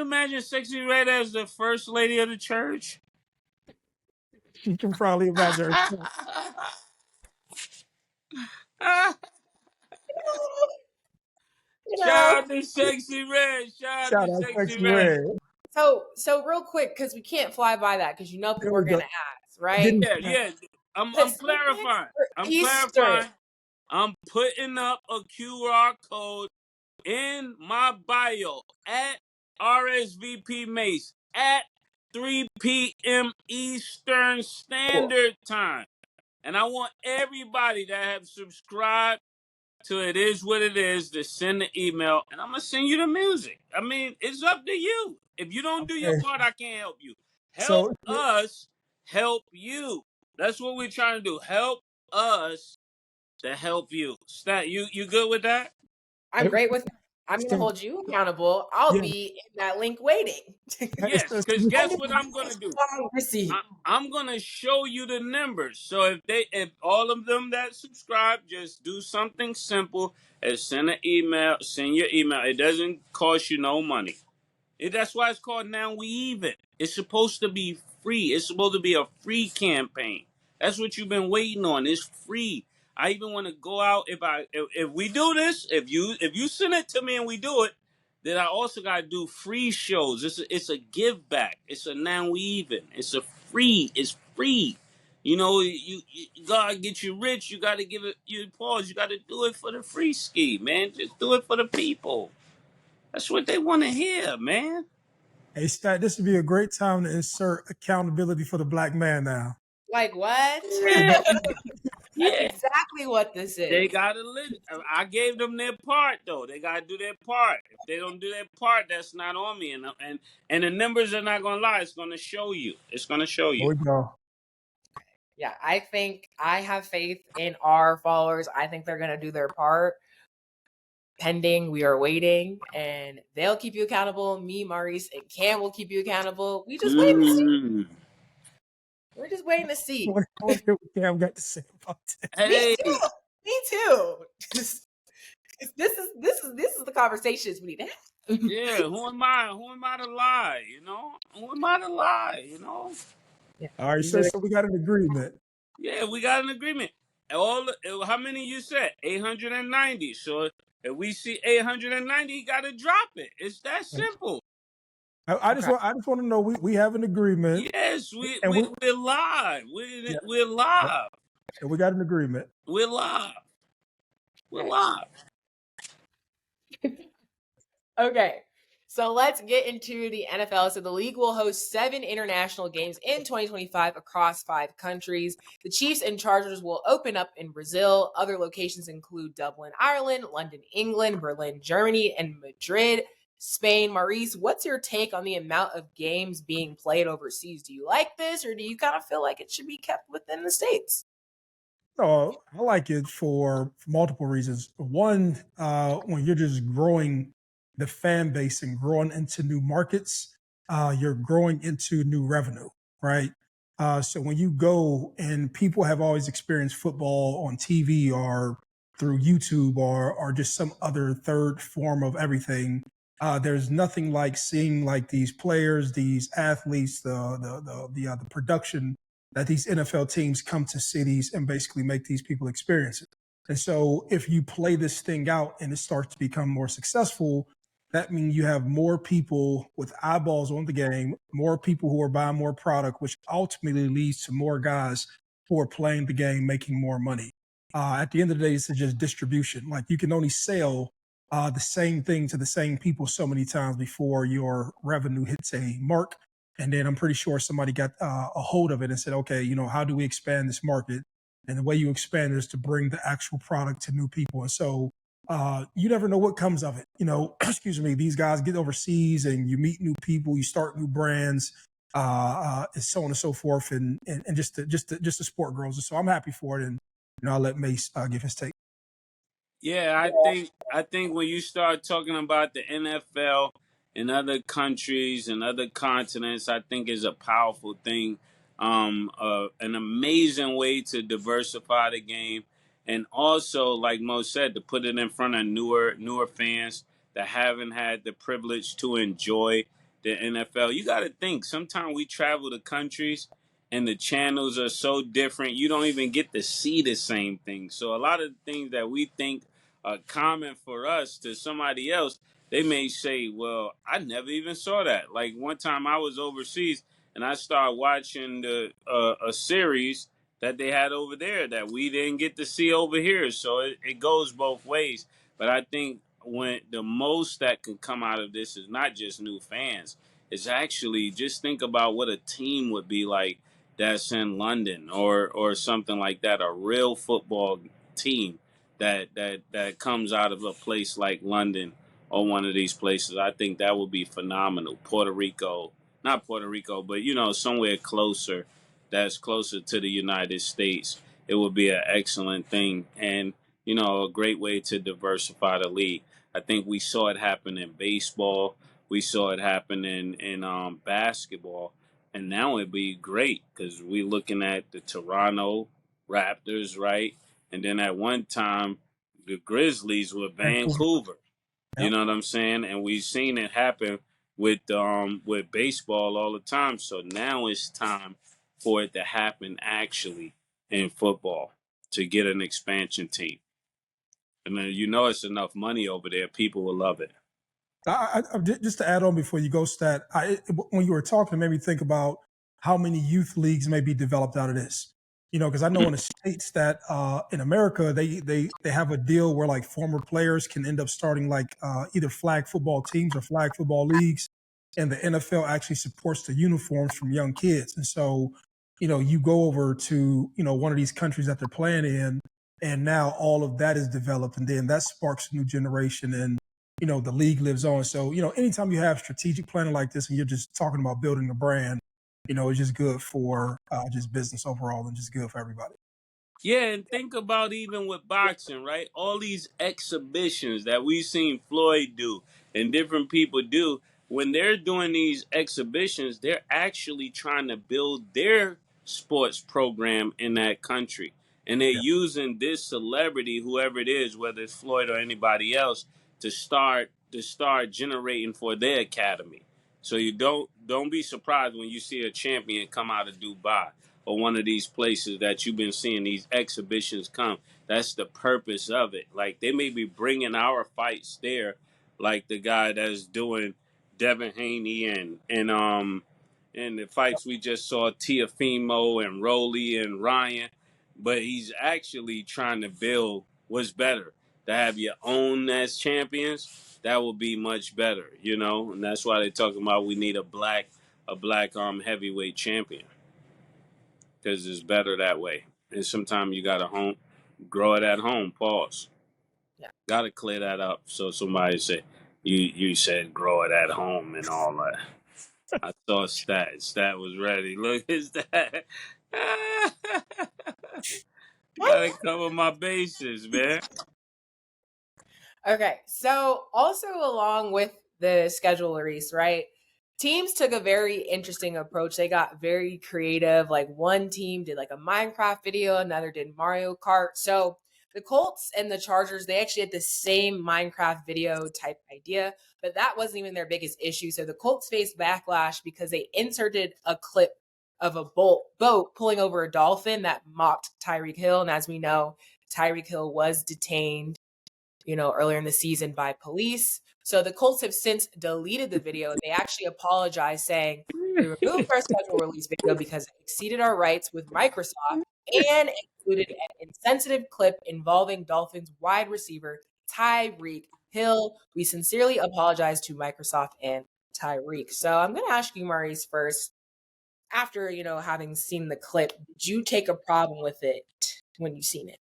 imagine Sexy Red as the first lady of the church? She can probably imagine her. Shout out to Sexy Red. Shout out to Sexy Red. So real quick, because we can't fly by that, because people are gonna ask, right? Yeah. I'm clarifying. I'm putting up a QR code in my bio at RSVP Mase at 3 p.m. Eastern Standard Time. And I want everybody that have subscribed to It Is What It Is to send the email, and I'm going to send you the music. I mean, it's up to you. If you don't do your Okay. part, I can't help you. Help So us help you. That's what we're trying to do. Help us to help you. Stat, you good with that? I'm great with that. I'm going to so, hold you accountable. I'll yeah, be in that link waiting. Yes, so, because And guess this what I'm going to do? receipt. I'm gonna show you the numbers. So if all of them that subscribe just do something simple as send an email, send your email. It doesn't cost you no money. That's why it's called Now We Even. It's supposed to be free. It's supposed to be a free campaign. That's what you've been waiting on. It's free. I even want to go out if we do this. If you send it to me and we do it, then I also gotta do free shows. It's a give back. It's a Now We Even. It's a free. It's free. You know, you gotta get you rich. You gotta give it. You pause. You gotta do it for the free ski, man. Just do it for the people. That's what they want to hear, man. hey, Stat, this would be a great time to insert accountability for the black man now. Like what? Yeah, That's yeah. exactly what this They is. gotta live. I gave them their part though. They gotta do their part. If they don't do their part, that's not on me. And the numbers are not gonna lie. It's gonna show you. It's gonna show There you. we go. Yeah, I think I have faith in our followers. I think they're going to do their part. Pending, we are waiting, and they'll keep you accountable. Me, Maurice, and Cam will keep you accountable. We just waiting to see. Mm. We're just waiting to see. I want to hear what Cam got to say about that. Hey, Me too. Just, this is the conversations we need to have. yeah. Who am I? Who am I to lie? You know. Who am I to lie? You know. Yeah, All right, so we got an agreement. Yeah, we got an agreement. How many you said? 890. So if we see 890, you gotta drop it. It's that simple. I just want to know we have an agreement. Yes, And we're live. Yeah. We're live. And we got an agreement. We're live. We're live. Okay, so let's get into the NFL. So the league will host 7 international games in 2025 across 5 countries. The Chiefs and Chargers will open up in Brazil. Other locations include Dublin, Ireland, London, England, Berlin, Germany, and Madrid, Spain. Maurice, what's your take on the amount of games being played overseas? Do you like this, or do you kind of feel like it should be kept within the States? No, I like it for multiple reasons. One, when you're just growing the fan base and growing into new markets, you're growing into new revenue, right? So when you go and people have always experienced football on TV or through YouTube or just some other third form of everything, there's nothing like seeing like these players, these athletes, the production that these NFL teams come to cities and basically make these people experience it. And so if you play this thing out and it starts to become more successful, that means you have more people with eyeballs on the game, more people who are buying more product, which ultimately leads to more guys who are playing the game, making more money. At the end of the day, it's just distribution. Like you can only sell the same thing to the same people so many times before your revenue hits a mark. And then I'm pretty sure somebody got a hold of it and said, okay, how do we expand this market? And the way you expand is to bring the actual product to new people. And so you never know what comes of it. Excuse me, these guys get overseas and you meet new people, you start new brands, and so on and so forth. And just the sport grows. And so I'm happy for it. And, I'll let Mase give his take. Yeah, I think when you start talking about the NFL in other countries and other continents, I think is a powerful thing. An amazing way to diversify the game, and also, like Mo said, to put it in front of newer fans that haven't had the privilege to enjoy the NFL. You got to think. Sometimes we travel to countries and the channels are so different, you don't even get to see the same thing. So a lot of the things that we think comment for us to somebody else, they may say, well, I never even saw that. Like one time I was overseas and I started watching a series that they had over there that we didn't get to see over here. So it goes both ways. But I think when the most that can come out of this is not just new fans. It's actually just think about what a team would be like that's in London or something like that. A real football team that comes out of a place like London or one of these places. I think that would be phenomenal. Puerto Rico, not Puerto Rico, but somewhere closer that's closer to the United States. It would be an excellent thing and a great way to diversify the league. I think we saw it happen in baseball. We saw it happen in basketball, and now it'd be great because we're looking at the Toronto Raptors, right? And then at one time, the Grizzlies were Vancouver. You know what I'm saying? And we've seen it happen with baseball all the time. So now it's time for it to happen actually in football to get an expansion team. And then it's enough money over there. People will love it. Just to add on before you go, Stat, when you were talking, it made me think about how many youth leagues may be developed out of this. Because I know in the States that in America, they have a deal where like former players can end up starting like either flag football teams or flag football leagues. And the NFL actually supports the uniforms from young kids. And so, you go over to, one of these countries that they're playing in, and now all of that is developed. And then that sparks a new generation. And the league lives on. So, anytime you have strategic planning like this and you're just talking about building a brand, it's just good for just business overall and just good for everybody. Yeah, and think about even with boxing, right? All these exhibitions that we've seen Floyd do and different people do, when they're doing these exhibitions, they're actually trying to build their sports program in that country. And they're using this celebrity, whoever it is, whether it's Floyd or anybody else, to start generating for their academy. So you don't be surprised when you see a champion come out of Dubai or one of these places that you've been seeing these exhibitions come. That's the purpose of it. Like they may be bringing our fights there, like the guy that's doing Devin Haney and the fights we just saw, Tiafimo and Rolly and Ryan. But he's actually trying to build what's better. To have your own as champions, that will be much better, and that's why they're talking about we need a black heavyweight champion because it's better that way. And sometimes you gotta grow it at home. Pause. Yeah. Gotta clear that up so somebody say you said grow it at home and all that. I saw Stat was ready. Look at that. Gotta cover my bases, man. Okay, so also along with the schedule release, right? Teams took a very interesting approach. They got very creative. Like one team did like a Minecraft video, another did Mario Kart. So the Colts and the Chargers, they actually had the same Minecraft video type idea, but that wasn't even their biggest issue. So the Colts faced backlash because they inserted a clip of a boat pulling over a dolphin that mocked Tyreek Hill. And as we know, Tyreek Hill was detained earlier in the season by police. So the Colts have since deleted the video and they actually apologized saying, we removed our schedule release video because it exceeded our rights with Microsoft and included an insensitive clip involving Dolphins wide receiver Tyreek Hill. We sincerely apologize to Microsoft and Tyreek. So I'm going to ask you, Maurice, first, after, having seen the clip, did you take a problem with it when you seen it?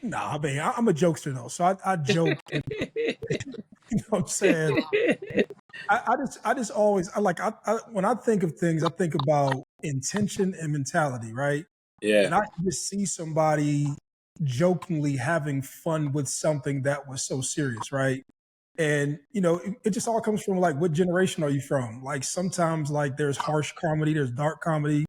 Nah, I mean, I'm a jokester though, so I joke. And, you know what I'm saying? I just always when I think of things, I think about intention and mentality, right? Yeah. And I can just see somebody jokingly having fun with something that was so serious, right? And it just all comes from like, what generation are you from? Like sometimes like there's harsh comedy, there's dark comedy,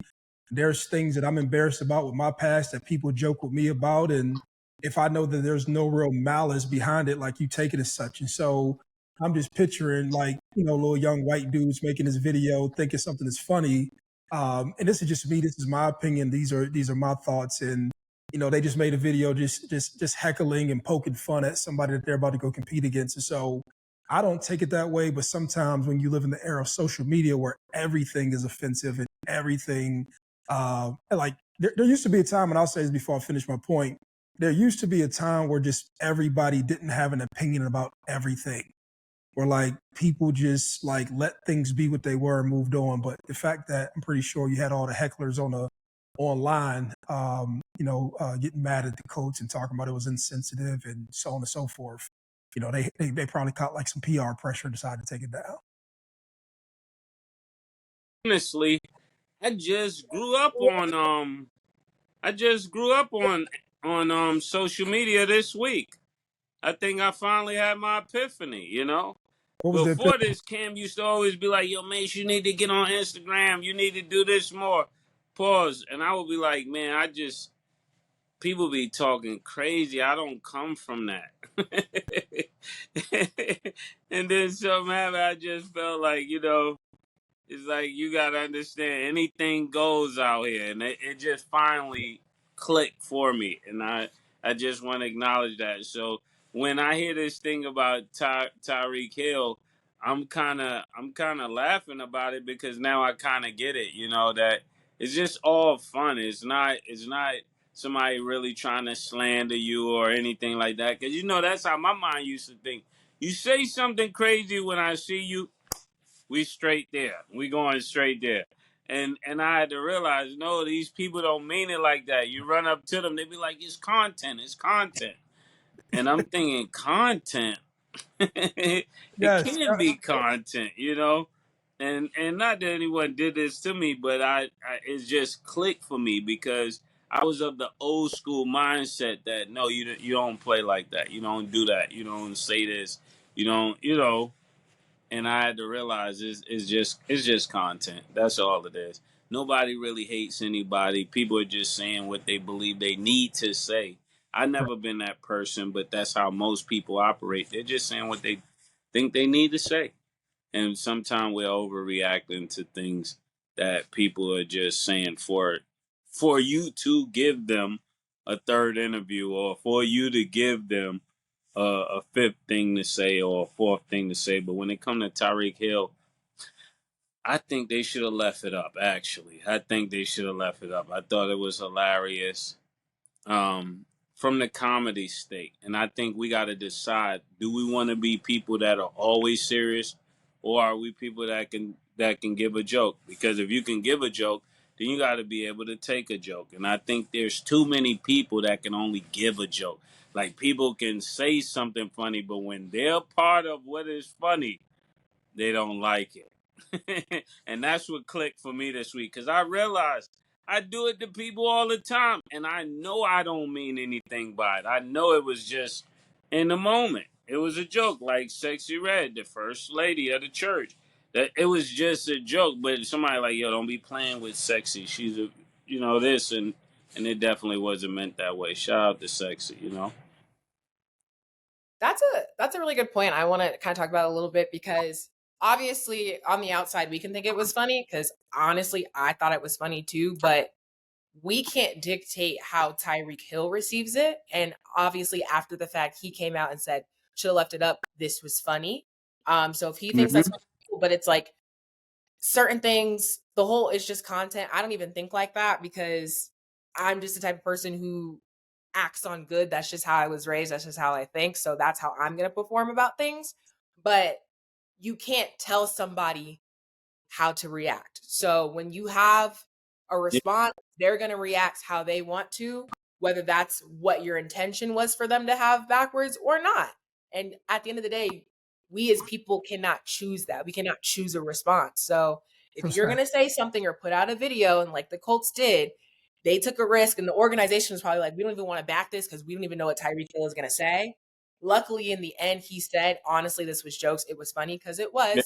there's things that I'm embarrassed about with my past that people joke with me about, and if I know that there's no real malice behind it, like you take it as such. And so I'm just picturing like, little young white dudes making this video, thinking something is funny. And this is just me. This is my opinion. These are my thoughts. And, they just made a video just heckling and poking fun at somebody that they're about to go compete against. And so I don't take it that way. But sometimes when you live in the era of social media where everything is offensive and everything, like there used to be a time, and I'll say this before I finish my point, there used to be a time where just everybody didn't have an opinion about everything, where like people just like let things be what they were and moved on. But the fact that I'm pretty sure you had all the hecklers online, getting mad at the coach and talking about it was insensitive and so on and so forth. They probably caught like some PR pressure and decided to take it down. Honestly, I just grew up on social media this week. I think I finally had my epiphany, What was the Before this, Cam used to always be like, yo, Mase, you need to get on Instagram. You need to do this more. Pause. And I would be like, man, people be talking crazy. I don't come from that. And then something happened. I just felt like, it's like you gotta understand anything goes out here, and it just finally clicked for me, and I just want to acknowledge that. So when I hear this thing about Tyreek Hill, I'm kind of laughing about it because now I kind of get it. That it's just all fun. It's not somebody really trying to slander you or anything like that. Because that's how my mind used to think. You say something crazy when I see you, we straight there. We going straight there. And I had to realize, no, these people don't mean it like that. You run up to them, they be like, it's content. And I'm thinking, content? It yes? can be content, And not that anyone did this to me, but it's just clicked for me because I was of the old school mindset that, no, you don't play like that. You don't do that. You don't say this. You don't. And I had to realize it's just content. That's all it is. Nobody really hates anybody. People are just saying what they believe they need to say. I've never been that person, but that's how most people operate. They're just saying what they think they need to say. And sometimes we're overreacting to things that people are just saying for you to give them a third interview or for you to give them a fifth thing to say or a fourth thing to say. But when it comes to Tyreek Hill, I think they should have left it up, actually. I think they should have left it up. I thought it was hilarious from the comedy state. And I think we got to decide, do we want to be people that are always serious or are we people that can give a joke? Because if you can give a joke, then you got to be able to take a joke. And I think there's too many people that can only give a joke. Like people can say something funny, but when they're part of what is funny, they don't like it. And that's what clicked for me this week because I realized I do it to people all the time, and I know I don't mean anything by it. I know it was just in the moment. It was a joke, like Sexy Red, the first lady of the church. That it was just a joke, but somebody like, yo, don't be playing with Sexy. She's a, this, and it definitely wasn't meant that way. Shout out to Sexy, That's a really good point. I want to kind of talk about it a little bit because obviously on the outside we can think it was funny because honestly I thought it was funny too, but we can't dictate how Tyreek Hill receives it. And obviously after the fact he came out and said, should have left it up. This was funny. So if he thinks that's cool, but it's like certain things, the whole is just content. I don't even think like that because I'm just the type of person who acts on good. That's just how I was raised. That's just how I think. So that's how I'm going to perform about things. But you can't tell somebody how to react. So when you have a response, they're going to react how they want to, whether that's what your intention was for them to have backwards or not. And at the end of the day, we as people cannot choose that. We cannot choose a response. So if you're going to say something or put out a video, and like the Colts did, they took a risk, and the organization was probably like, we don't even want to back this because we don't even know what Tyreek Hill is going to say. Luckily, in the end, he said, honestly, this was jokes. It was funny because it was. Yeah.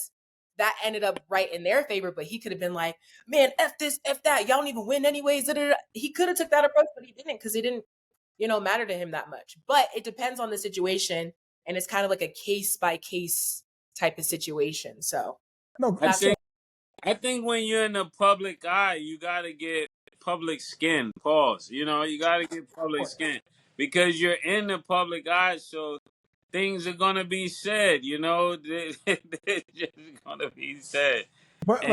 That ended up right in their favor, but he could have been like, man, F this, F that. Y'all don't even win anyways. He could have took that approach, but he didn't because it didn't, matter to him that much. But it depends on the situation, and it's kind of like a case-by-case type of situation. So no, I think when you're in the public eye, you got to get public skin. Pause. You got to get public skin because you're in the public eye. So things are going to be said, they're just going to be said. But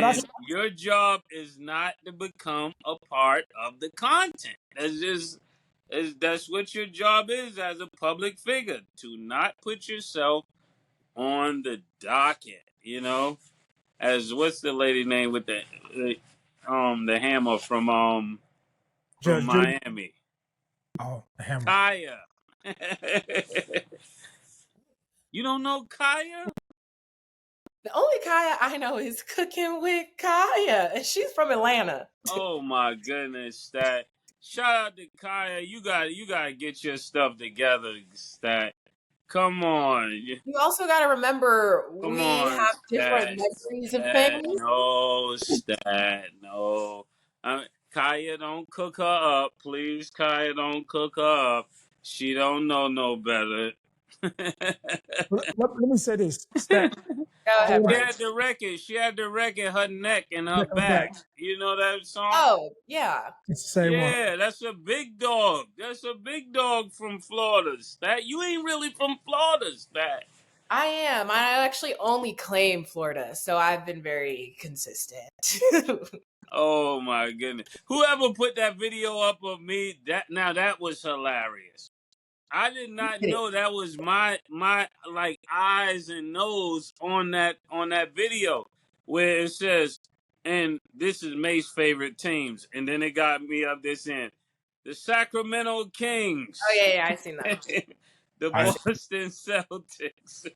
your job is not to become a part of the content. That's just, That's what your job is as a public figure, to not put yourself on the docket. You know, as what's the lady name with the hammer from Judge Judy. Miami, Oh, the hammer. Kaya. You don't know Kaya? The only Kaya I know is Cooking with Kaya, and she's from Atlanta. Oh my goodness, Stat! Shout out to Kaya. You gotta get your stuff together, Stat. Come on. You also got to remember Come we on, have different Stat. memories of Stat. things. No, Stat. No. Kaya, don't cook her up. Please, Kaya, don't cook her up. She don't know no better. Let me say this. Stat. Go ahead, She Maurice. had the record, her neck and her Neck on back. back. You know that song? Oh, yeah. It's the same one. Yeah, that's a big dog. That's a big dog from Florida, Stat. You ain't really from Florida, Stat. I am. I actually only claim Florida, so I've been very consistent. Oh my goodness. Whoever put that video up of me, that was hilarious. I did not know that was my like eyes and nose on that video where it says, and this is May's favorite teams, and then it got me up this end. The Sacramento Kings. Oh, yeah, I seen that. The Boston Celtics.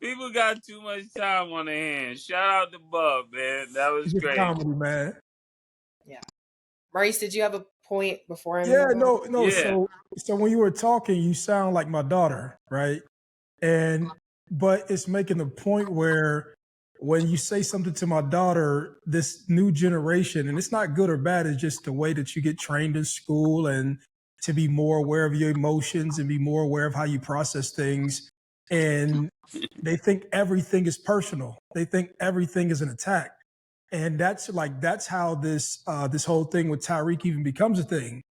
People got too much time on their hands. Shout out to Bub, man. That was It's great. comedy, man. Yeah. Maurice, did you have a point before I Yeah, move on? no. Yeah. So when you were talking, you sound like my daughter, right? But it's making the point where when you say something to my daughter, this new generation, and it's not good or bad, it's just the way that you get trained in school and to be more aware of your emotions and be more aware of how you process things. And they think everything is personal. They think everything is an attack. And that's how this whole thing with Tyreek even becomes a thing,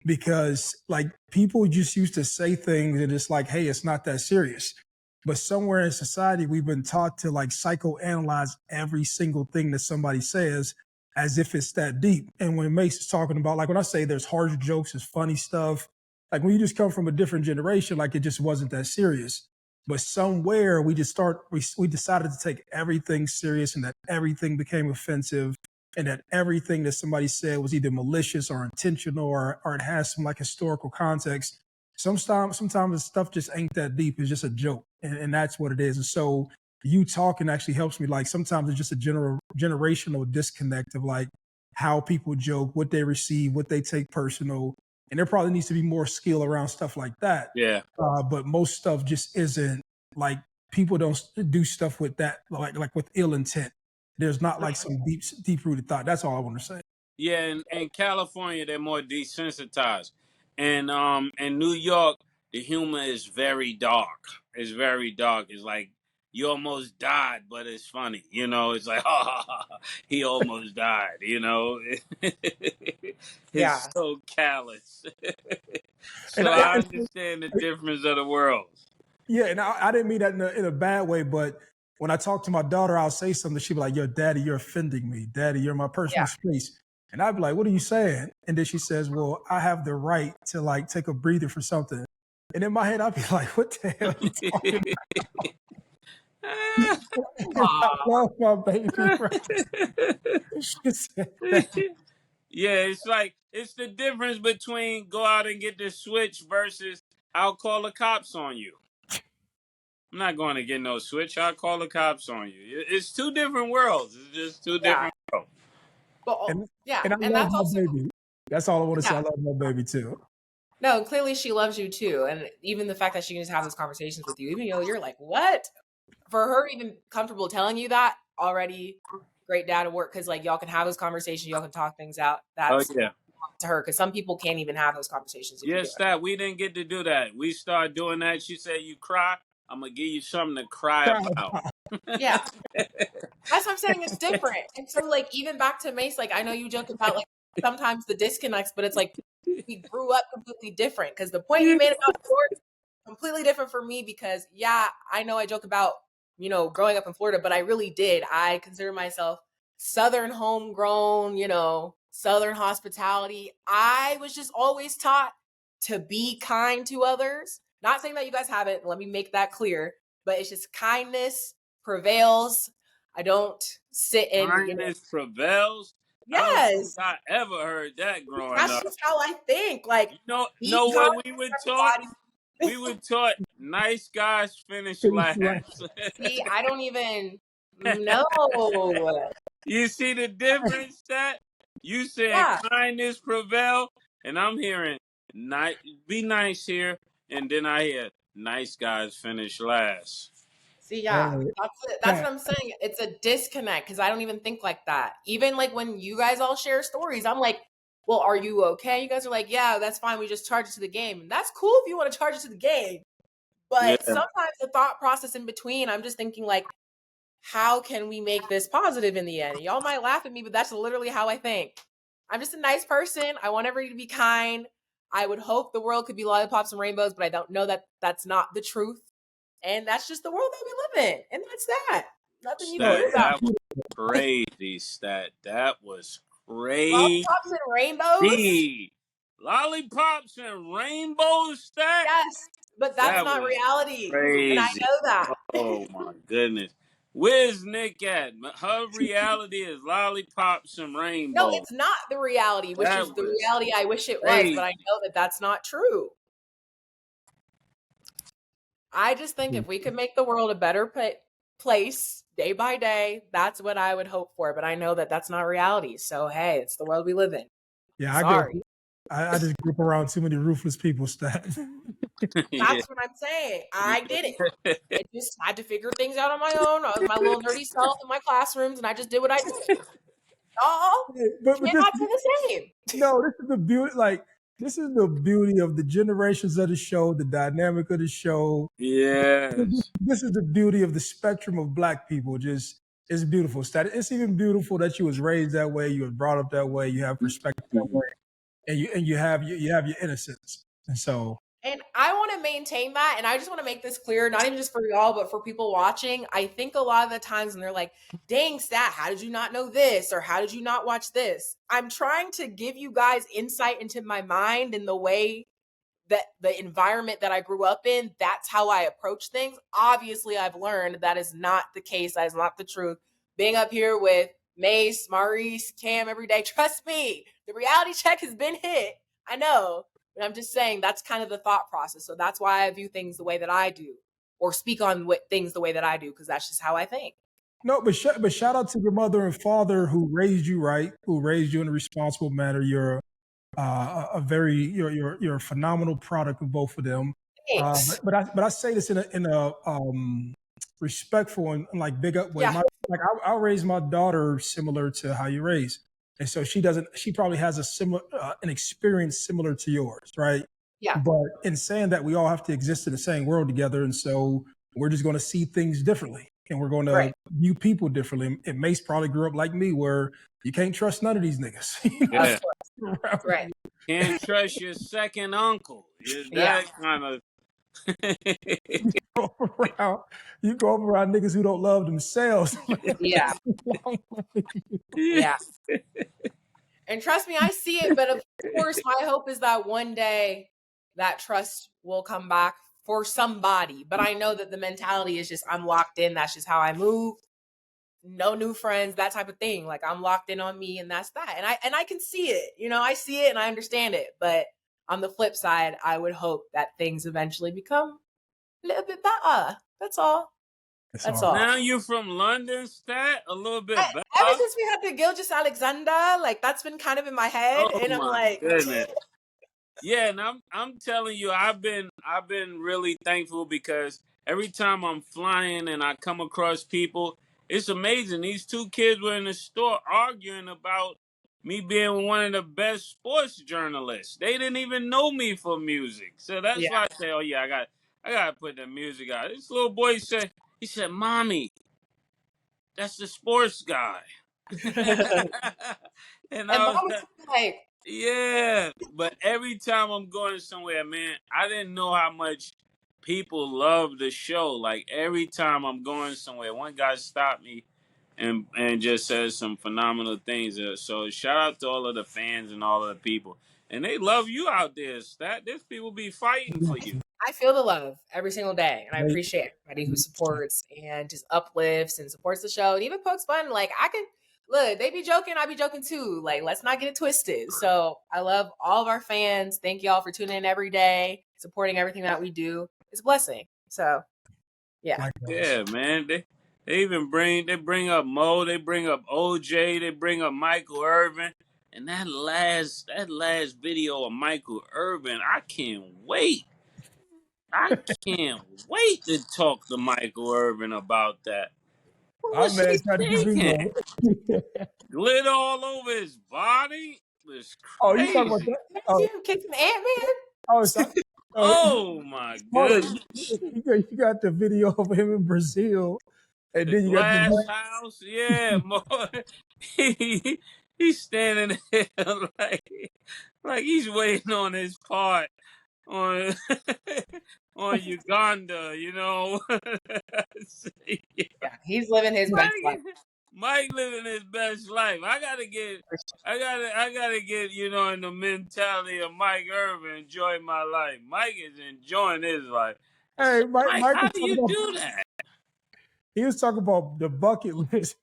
because like people just used to say things and it's like, hey, it's not that serious. But somewhere in society, we've been taught to like psychoanalyze every single thing that somebody says as if it's that deep. And when Mase is talking about, like when I say there's harsh jokes, there's funny stuff, like when you just come from a different generation, like it just wasn't that serious. But somewhere we decided to take everything serious, and that everything became offensive, and that everything that somebody said was either malicious or intentional or it has some like historical context. Sometimes the stuff just ain't that deep. It's just a joke. And that's what it is. And so you talking actually helps me. Like sometimes it's just a generational disconnect of like how people joke, what they receive, what they take personal. And there probably needs to be more skill around stuff like that. Yeah. But most stuff just isn't, like people don't do stuff with that, like with ill intent. There's not like some deep rooted thought. That's all I want to say. Yeah, in California they're more desensitized. And in New York, the humor is very dark. It's very dark. It's like you almost died, but it's funny. You know, it's like, he almost died, you know. It's so callous. So I understand the difference of the worlds. Yeah, and I didn't mean that in a bad way, but when I talk to my daughter, I'll say something. She'll be like, yo, daddy, you're offending me. Daddy, you're my personal space. And I'd be like, what are you saying? And then she says, well, I have the right to like take a breather for something. And in my head, I'd be like, what the hell are you talking about? I love my baby. She said that. Yeah, it's the difference between go out and get the switch versus I'll call the cops on you. I'm not going to get no switch. I'll call the cops on you. It's two different worlds. It's just two different worlds. But, And I and love that's my also baby. That's all I want to say. I love my baby too. No, clearly she loves you too. And even the fact that she can just have those conversations with you, even though you're like, what? For her even comfortable telling you that, already great data work, because like y'all can have those conversations, y'all can talk things out. That's to her, because some people can't even have those conversations. Yes, that we didn't get to do that. We started doing that. She said, you cry, I'm going to give you something to cry about. Yeah. That's what I'm saying. It's different. And so like, even back to Mase, like I know you joke about like sometimes the disconnects, but it's like we grew up completely different, because the point you made about sports completely different for me, because I know I joke about, you know, growing up in Florida, but I really did. I consider myself Southern homegrown, you know, Southern hospitality. I was just always taught to be kind to others. Not saying that you guys haven't, let me make that clear, but it's just kindness prevails. I don't sit in, Kindness prevails. I don't think yes, I ever heard that growing that's up. just how I think. Like, be Know kind what we were to taught? everybody. We were taught nice guys finish last. See, I don't even know. You see the difference, that you saying Yeah. kindness prevail, and I'm hearing be nice here, and then I hear nice guys finish last. See, Hey, yeah, that's what I'm saying. It's a disconnect because I don't even think like that. Even like when you guys all share stories, I'm like, well, are you okay? You guys are like, yeah, that's fine. We just charge it to the game. And that's cool if you want to charge it to the game. But Yeah, sometimes the thought process in between, I'm just thinking like, how can we make this positive in the end? And y'all might laugh at me, but that's literally how I think. I'm just a nice person. I want everybody to be kind. I would hope the world could be lollipops and rainbows, but I don't know that that's not the truth. And that's just the world that we live in. And that's that. Nothing you can Stat, do about that was crazy. Stat, that was it. crazy. Lollipops and rainbows? Lollipops and rainbows, Stat. Yes. But that's That not was reality. And I crazy. know that. Oh my goodness. Where's Nick at? Her reality is lollipops and No, rainbows. it's not the reality, which That is the was reality I wish it was, but crazy. I know that that's not true. I just think if we could make the world a better place day by day, that's what I would hope for. But I know that that's not reality. So, hey, it's the world we live in. yeah, Sorry. I just grew up around too many ruthless people, Stat. Yeah. That's what I'm saying. I did it. I just had to figure things out on my own. I was my little nerdy self in my classrooms, and I just did what I did. Y'all but this cannot do the same. no, this is the beauty. Like this is the beauty of the generations of the show, the dynamic of the show. Yes. This is the beauty of the spectrum of Black people. Just it's beautiful. Stat. It's even beautiful that you was raised that way, you was brought up that way, you have perspective that way, and you have your innocence. And so And I want to maintain that. And I just want to make this clear, not even just for y'all, but for people watching. I think a lot of the times when they're like, dang, Stat, how did you not know this? Or how did you not watch this? I'm trying to give you guys insight into my mind and the way that the environment that I grew up in, that's how I approach things. Obviously, I've learned that is not the case. That is not the truth. Being up here with Mase, Maurice, Cam every day, trust me, the reality check has been hit. I know. But I'm just saying that's kind of the thought process. So that's why I view things the way that I do or speak on things the way that I do, because that's just how I think. no, but shout out to your mother and father who raised you right, who raised you in a responsible manner. You're you're a phenomenal product of both of them. Thanks. But I say this in a respectful and like big up way. Yeah. I raise my daughter similar to how you raise, and so she probably has a similar an experience similar to yours, right? Yeah. But in saying that, we all have to exist in the same world together, and so we're just going to see things differently, and we're going to Right. view people differently. And Mace probably grew up like me, where you can't trust none of these niggas. Yeah. Right. Can't trust your second uncle. Yeah. That kind of. You go around niggas who don't love themselves. Yeah. Yeah. And trust me, I see it. But of course, my hope is that one day that trust will come back for somebody. But I know that the mentality is just I'm locked in. That's just how I move. No new friends, that type of thing. Like I'm locked in on me, and that's that. And I can see it. You know, I see it and I understand it. But on the flip side, I would hope that things eventually become a little bit better. That's all. That's all. Now you from London, Stat? A little bit better. Ever since we had the Gilgis Alexander, like that's been kind of in my head, Oh and I'm my like, goodness. Yeah, and I'm telling you, I've been really thankful because every time I'm flying and I come across people, it's amazing. These two kids were in the store arguing about me being one of the best sports journalists. They didn't even know me for music. So that's yeah, why I say, oh yeah, I gotta put the music out. This little boy said, Mommy, that's the sports guy. And and I was mom was like, yeah, but every time I'm going somewhere, man, I didn't know how much people love the show. Like every time I'm going somewhere, one guy stopped me and just says some phenomenal things. So shout out to all of the fans and all of the people. And they love you out there, Stat. There's people be fighting for you. I feel the love every single day, and I appreciate everybody who supports and just uplifts and supports the show and even pokes fun. Like, I can look, they be joking, I be joking too. Like, let's not get it twisted. So I love all of our fans. Thank y'all for tuning in every day, supporting everything that we do. It's a blessing. So yeah. Yeah, man. They even bring up Mo, they bring up OJ, they bring up Michael Irvin. And that last video of Michael Irvin, I can't wait. I can't wait to talk to Michael Irvin about that. What was he thinking? Glitter all over his body? It's crazy. Oh, you talking about that? Oh, Kicking Ant-Man? Oh my goodness. You got the video of him in Brazil. And then you got Glass house, yeah, he's standing there like he's waiting on his part on Uganda, you know. Yeah, he's living his best life. Mike living his best life. I gotta get, you know, in the mentality of Mike Irvin, enjoy my life. Mike is enjoying his life. Hey, Mike, how do you do that? He was talking about the bucket list.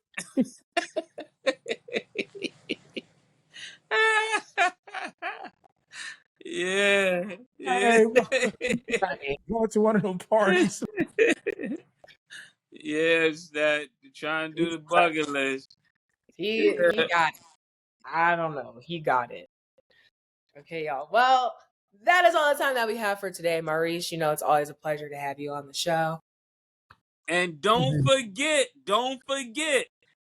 Yeah. Hey, going to one of them parties. Yes, that trying to do the bucket list. He got it. I don't know. He got it. Okay, y'all. Well, that is all the time that we have for today. Maurice, you know, it's always a pleasure to have you on the show. And don't forget,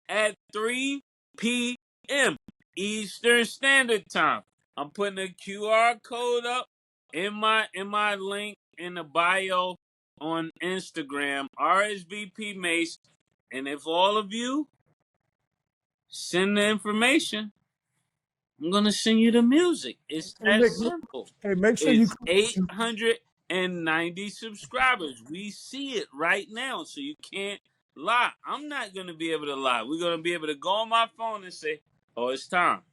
at 3 p.m. Eastern Standard Time, I'm putting a QR code up in my link in the bio on Instagram, RSVP Mase. And if all of you send the information, I'm gonna send you the music. It's that simple. Hey, make sure it's 890 subscribers. We see it right now, so you can't lie. I'm not gonna be able to lie. We're gonna be able to go on my phone and say, "Oh, it's time."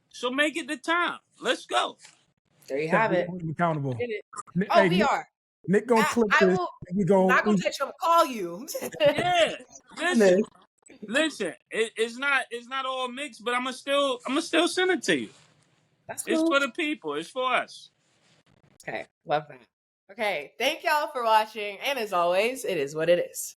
So make it the time. Let's go. There you have it. Accountable. Oh, we are. Nick gonna clip I this. will not gonna text you. I'm gonna call you. Yeah. Listen. It's not all mixed, but I'm gonna still send it to you. That's cool. It's for the people. It's for us. Okay, love that. Okay, thank y'all for watching, and as always, it is what it is.